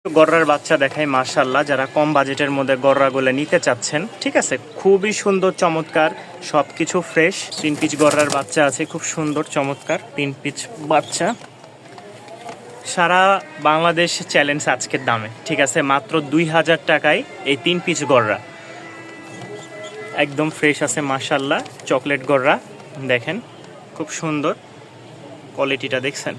গররার বাচ্চা দেখাই মাশাআল্লাহ, যারা কম বাজেটের মধ্যে গররাগুলো নিতে চাচ্ছেন, ঠিক আছে, খুবই সুন্দর চমৎকার, সব কিছু ফ্রেশ। 3 পিস গররার বাচ্চা আছে, খুব সুন্দর চমৎকার 3 পিস বাচ্চা। সারা বাংলাদেশ চ্যালেঞ্জ আজকের দামে, ঠিক আছে, মাত্র 2000 টাকায় এই 3 পিস গররা একদম ফ্রেশ আছে মাশাআল্লাহ। চকলেট গররা দেখেন, খুব সুন্দর কোয়ালিটিটা দেখছেন।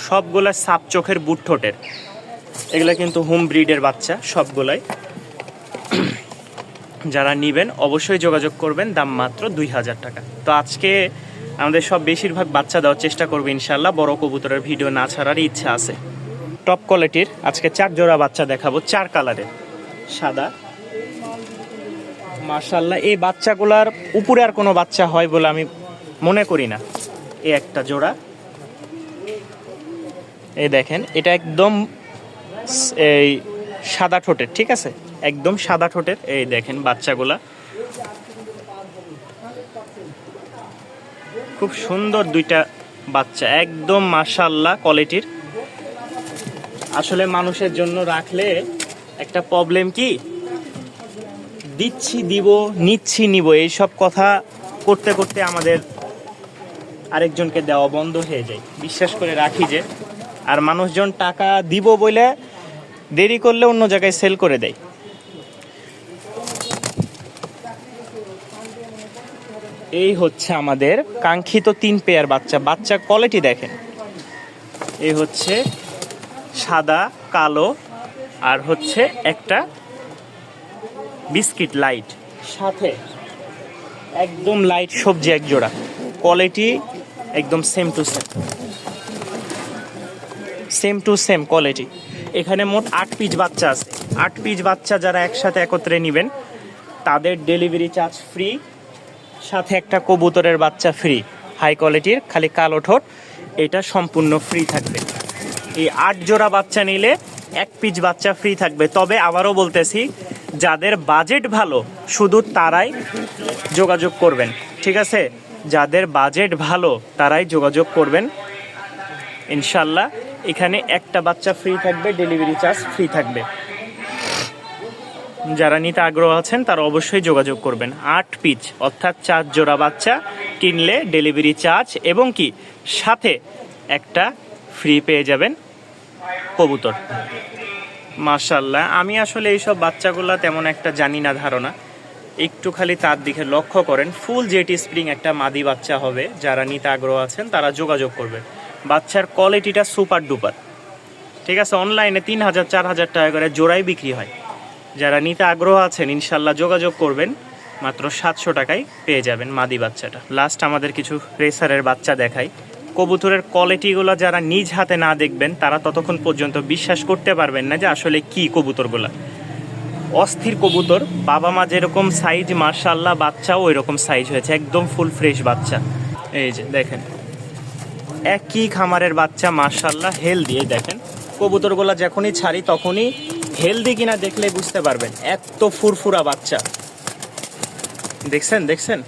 সবগুলা সাপ চোখের বুট ঠোঁটের, এগুলা কিন্তু হোম ব্রিডের বাচ্চা সবগুলাই। যারা নেবেন অবশ্যই যোগাযোগ করবেন, দাম মাত্র 2000 টাকা। তো আজকে আমাদের সব বেশিরভাগ বাচ্চা দেওয়ার চেষ্টা করবে ইনশাল্লাহ, বড় কবুতরের ভিডিও না ছাড়ার ইচ্ছা আছে। টপ কোয়ালিটির আজকে 4 জোড়া বাচ্চা দেখাবো, 4 কালারের সাদা মাশাআল্লাহ। এই বাচ্চাগুলার উপরে আর কোনো বাচ্চা হয় বলে আমি মনে করি না। এই একটা জোড়া, এই দেখেন, এটা একদম এই সাদা ঠোঁটের, ঠিক আছে, একদম সাদা ঠোঁটের। এই দেখেন বাচ্চাগুলা খুব সুন্দর, দুইটা বাচ্চা একদম মাশাআল্লাহ কোয়ালিটির। আসলে মানুষের জন্য রাখলে একটা প্রবলেম কি, দিচ্ছি দিব, নিচ্ছি নিব, এইসব কথা করতে করতে আমাদের আরেকজনকে দেওয়া বন্ধ হয়ে যায়। বিশ্বাস করে রাখি যে, আর মানুষজন টাকা দিব বলে দেরি করলে অন্য জায়গায় সেল করে দেয়। এই হচ্ছে আমাদের কাঙ্ক্ষিত 3 পেয়ার বাচ্চা। বাচ্চা কোয়ালিটি দেখেন, এই হচ্ছে সাদা কালো, আর হচ্ছে একটা বিস্কিট লাইট, সাথে একদম লাইট সবজি এক জোড়া। কোয়ালিটি একদম সেম টু সেম কোয়ালিটি। এখানে মোট 8 পিস বাচ্চা আছে। 8 পিস বাচ্চা যারা একসাথে একত্রে নেবেন তাদের ডেলিভারি চার্জ ফ্রি, সাথে একটা কবুতরের বাচ্চা ফ্রি, হাই কোয়ালিটির, খালি কালো ঠোঁট, এটা সম্পূর্ণ ফ্রি থাকবে। এই 8 জোড়া বাচ্চা নিলে 1 পিস বাচ্চা ফ্রি থাকবে। তবে আবারও বলতেছি, যাদের বাজেট ভালো শুধু তারাই যোগাযোগ করবেন, ঠিক আছে, যাদের বাজেট ভালো তারাই যোগাযোগ করবেন ইনশাল্লাহ। এখানে একটা বাচ্চা ফ্রি থাকবে, ডেলিভারি চার্জ ফ্রি থাকবে। যারা নিতে আগ্রহ আছেন তারা অবশ্যই যোগাযোগ করবেন। 8 পিস অর্থাৎ 4 জোড়া বাচ্চা কিনলে ডেলিভারি চার্জ এবং কি সাথে একটা ফ্রি পেয়ে যাবেন কবুতর। মাশাআল্লাহ, আমি আসলে এইসব বাচ্চাগুলো তেমন একটা জানি না, ধারণা একটু খালি তার দিকে লক্ষ্য করেন। ফুল জেটি স্প্রিং একটা মাদি বাচ্চা হবে, যারা নিতে আগ্রহ আছেন তারা যোগাযোগ করবেন। বাচ্চার কোয়ালিটিটা সুপার ডুপার, ঠিক আছে। অনলাইনে 3000-4000 টাকা করে জোড়াই বিক্রি হয়। যারা নিতে আগ্রহ আছেন ইনশাল্লাহ যোগাযোগ করবেন, মাত্র 700 টাকায় পেয়ে যাবেন মাদি বাচ্চাটা। লাস্ট আমাদের কিছু রেসারের বাচ্চা দেখাই। কবুতরের কোয়ালিটিগুলো যারা নিজ হাতে না দেখবেন তারা ততক্ষণ পর্যন্ত বিশ্বাস করতে পারবেন না যে আসলে কি কবুতরগুলা। অস্থির কবুতর, বাবা মা যেরকম সাইজ মাশাআল্লাহ বাচ্চাও ওই রকম সাইজ হয়েছে, একদম ফুল ফ্রেশ বাচ্চা। এই যে দেখেন, একই খামারের বাচ্চা মাশাআল্লাহ হেলদি। এই দেখেন কবুতরগুলা যখনই ছাড়ি তখনই হেলদি কিনা দেখলে বুঝতে পারবেন, এত ফুরফুরা বাচ্চা। দেখছেন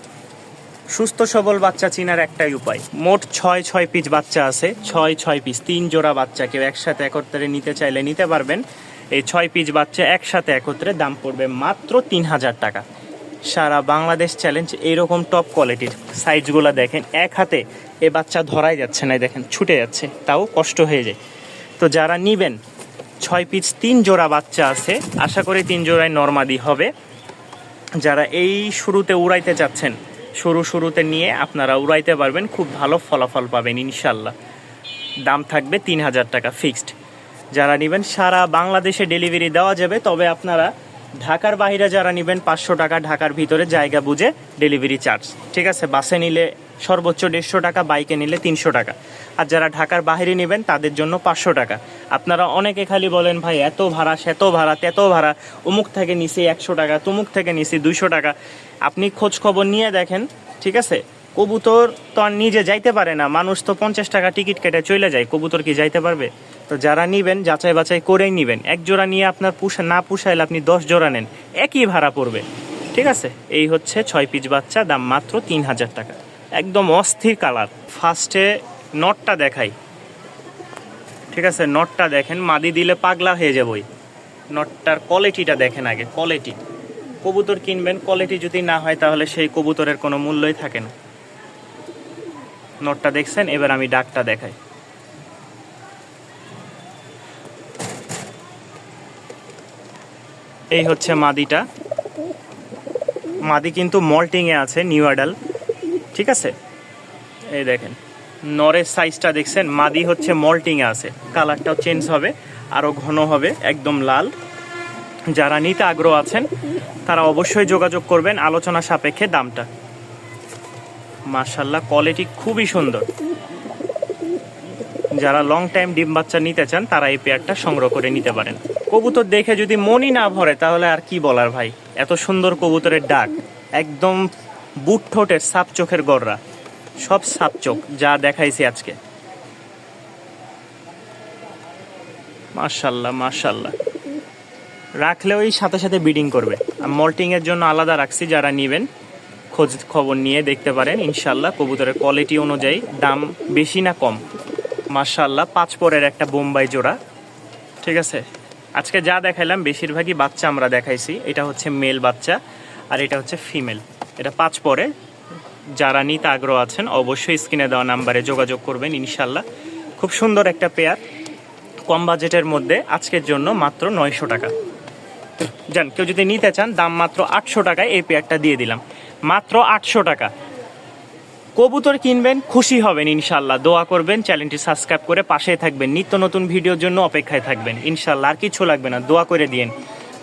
সুস্থ সবল বাচ্চা চিনার একটাই উপায়। মোট 6 পিস বাচ্চা আছে, 6 পিস, 3 জোড়া বাচ্চা কেউ একসাথে একত্রে নিতে চাইলে নিতে পারবেন। এই 6 পিস বাচ্চা একসাথে একত্রে দাম পড়বে মাত্র 3000 টাকা। সারা বাংলাদেশ চ্যালেঞ্জ। এইরকম টপ কোয়ালিটির সাইজগুলো দেখেন, এক হাতে এ বাচ্চা ধরাই যাচ্ছে না, দেখেন ছুটে যাচ্ছে, তাও কষ্ট হয়ে যায়। তো যারা নিবেন 6 পিস 3 জোড়া বাচ্চা আছে, আশা করি 3 জোড়ায় নরমাদি হবে। যারা এই শুরুতে উড়াইতে চাচ্ছেন, শুরুতে নিয়ে আপনারা উড়াইতে পারবেন, খুব ভালো ফলাফল পাবেন ইনশাল্লাহ। দাম থাকবে 3000 টাকা ফিক্সড। যারা নেবেন সারা বাংলাদেশে ডেলিভারি দেওয়া যাবে, তবে আপনারা ঢাকার বাইরে যারা নেবেন 500 টাকা, ঢাকার ভিতরে জায়গা বুঝে ডেলিভারি চার্জ, ঠিক আছে। বাসে নিলে সর্বোচ্চ 150 টাকা, বাইকে নিলে 300 টাকা। আর যারা ঢাকার বাইরে নেবেন তাদের জন্য 500 টাকা। আপনারা অনেকে খালি বলেন ভাই এত ভাড়া, সেত ভাড়া, তেত ভাড়া, অমুক থেকে নিছি 100 টাকা, তমুক থেকে নিছি 200 টাকা। আপনি খোঁজ খবর নিয়ে দেখেন, ঠিক আছে। কবুতর তো আর নিজে যাইতে পারে না, মানুষ তো 50 টাকা টিকিট কেটে চলে যায়, কবুতর কি যাইতে পারবে? তো যারা নিবেন যাচাই বাছাই করেই নিবেন। 1 জোড়া নিয়ে আপনার না পুষাইলে আপনি 10 জোড়া নেন, একই ভাড়া পড়বে, ঠিক আছে। এই হচ্ছে 6 পিস বাচ্চা, দাম মাত্র 3000 টাকা। একদম অস্থির কালার। ফার্স্টে নটটা দেখাই, ঠিক আছে, নটটা দেখেন, মাদি দিলে পাগলা হয়ে যাবই। নটটার কোয়ালিটিটা দেখেন আগে, কোয়ালিটি। কবুতর কিনবেন, কোয়ালিটি যদি না হয় তাহলে সেই কবুতরের কোনো মূল্যই থাকে না। নটটা দেখছেন, এবার আমি ডাকটা দেখাই। এই হচ্ছে মাদিটা। মাদি কিন্তু মল্টিংয়ে আছে, নিউ অ্যাডাল, ঠিক আছে। এই দেখেন নরের সাইজটা দেখছেন, মাদি হচ্ছে মল্টিংয়ে আছে, কালারটাও চেঞ্জ হবে, আরও ঘন হবে, একদম লাল। যারা নিতে আগ্রহ আছেন তারা অবশ্যই যোগাযোগ করবেন, আলোচনা সাপেক্ষে দামটা। মাশাআল্লাহ, কোয়ালিটি খুবই সুন্দর। যারা লং টাইম ডিম বাচ্চা নিতে চান তারা এই পেয়ারটা সংগ্রহ করে নিতে পারেন। কবুতর দেখে যদি মনই না ভরে তাহলে আর কি বলার ভাই। এত সুন্দর কবুতরের ডাক, একদম বুট ঠোঁটের সাপ চোখের গররা, সব সাপ চোখ যা দেখাইছি আজকে। মাশাআল্লাহ মাশাআল্লাহ, রাখলেও এই সাথে সাথে ব্রিডিং করবে। আর মল্টিংয়ের জন্য আলাদা রাখছি, যারা নেবেন খোঁজ খবর নিয়ে দেখতে পারেন। ইনশাল্লাহ কবুতরের কোয়ালিটি অনুযায়ী দাম বেশি না কম। মাশাআল্লাহ, 5 পরের একটা বোম্বাই জোড়া, ঠিক আছে। আজকে যা দেখাইলাম বেশিরভাগই বাচ্চা আমরা দেখাইছি। এটা হচ্ছে মেল বাচ্চা আর এটা হচ্ছে ফিমেল। এটা 5 পরে। যারা নিতে আগ্রহ আছেন অবশ্যই স্ক্রিনে দেওয়া নাম্বারে যোগাযোগ করবেন। ইনশাল্লাহ খুব সুন্দর একটা পেয়ার, কম বাজেটের মধ্যে আজকের জন্য মাত্র 900 টাকা। যান, কেউ যদি নিতে চান দাম মাত্র 800 টাকায় এই পেয়ারটা দিয়ে দিলাম, মাত্র 800 টাকা। কবুতর কিনবেন, খুশি হবেন ইনশাল্লাহ। দোয়া করবেন, চ্যানেলটি সাবস্ক্রাইব করে পাশেই থাকবেন, নিত্য নতুন ভিডিওর জন্য অপেক্ষায় থাকবেন ইনশাল্লাহ। আর কিছু লাগবে না, দোয়া করে দিয়েন,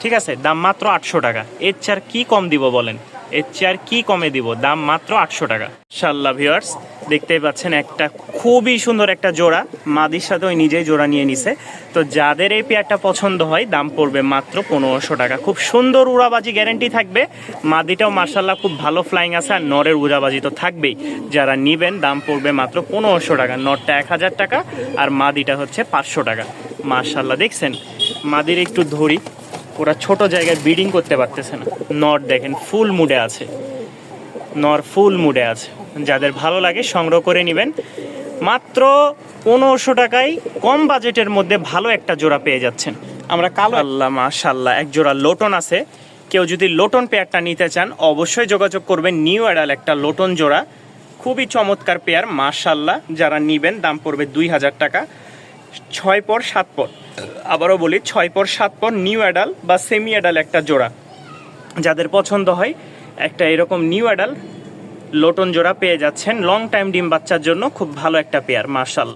ঠিক আছে। দাম মাত্র 800 টাকা। এর চেয়ে আর কি কম দিব বলেন, এর চেয়ে আর কি কমে দিব? দাম মাত্র 800 টাকা। ইনশাল্লাহ ভিউয়ার্স দেখতেই পাচ্ছেন একটা খুবই সুন্দর একটা জোড়া, মাদির সাথে ওই নিজেই জোড়া নিয়ে নিছে। তো যাদের এই পেয়ারটা পছন্দ হয় দাম পড়বে মাত্র 1500 টাকা। খুব সুন্দর উড়াবাজি গ্যারেন্টি থাকবে। মাদিটাও মাশাআল্লাহ খুব ভালো ফ্লাইং আছে, আর নরের উড়াবাজি তো থাকবেই। যারা নিবেন দাম পড়বে মাত্র 1500 টাকা। নরটা 1000 টাকা আর মাদিটা হচ্ছে 500 টাকা। মাশাআল্লাহ দেখছেন, মাদির একটু ধরি, ওরা ছোট জায়গায় ব্রিডিং করতে পারতেছে না। নর দেখেন ফুল মুডে আছে, নর ফুল মুডে আছে। যাদের ভালো লাগে সংগ্রহ করে নেবেন, মাত্র 1500 টাকায় কম বাজেটের মধ্যে ভালো একটা জোড়া পেয়ে যাচ্ছেন। আমরা কালো, আল্লাহ মাশাআল্লাহ, এক জোড়া লোটন আছে। কেউ যদি লোটন পেয়ারটা নিতে চান অবশ্যই যোগাযোগ করবেন। নিউ অ্যাডাল একটা লোটন জোড়া, খুবই চমৎকার পেয়ার মাশাআল্লাহ। যারা নিবেন দাম পড়বে 2000 টাকা। 6 পর 7 পর, আবারও বলি 6 পর 7 পর নিউ অ্যাডাল বা সেমি অ্যাডাল একটা জোড়া। যাদের পছন্দ হয় একটা এরকম নিউ অ্যাডাল লোটন জোড়া পেয়ে যাচ্ছেন। লং টাইম ডিম বাচ্চার জন্য খুব ভালো একটা পেয়ার মাশাআল্লাহ।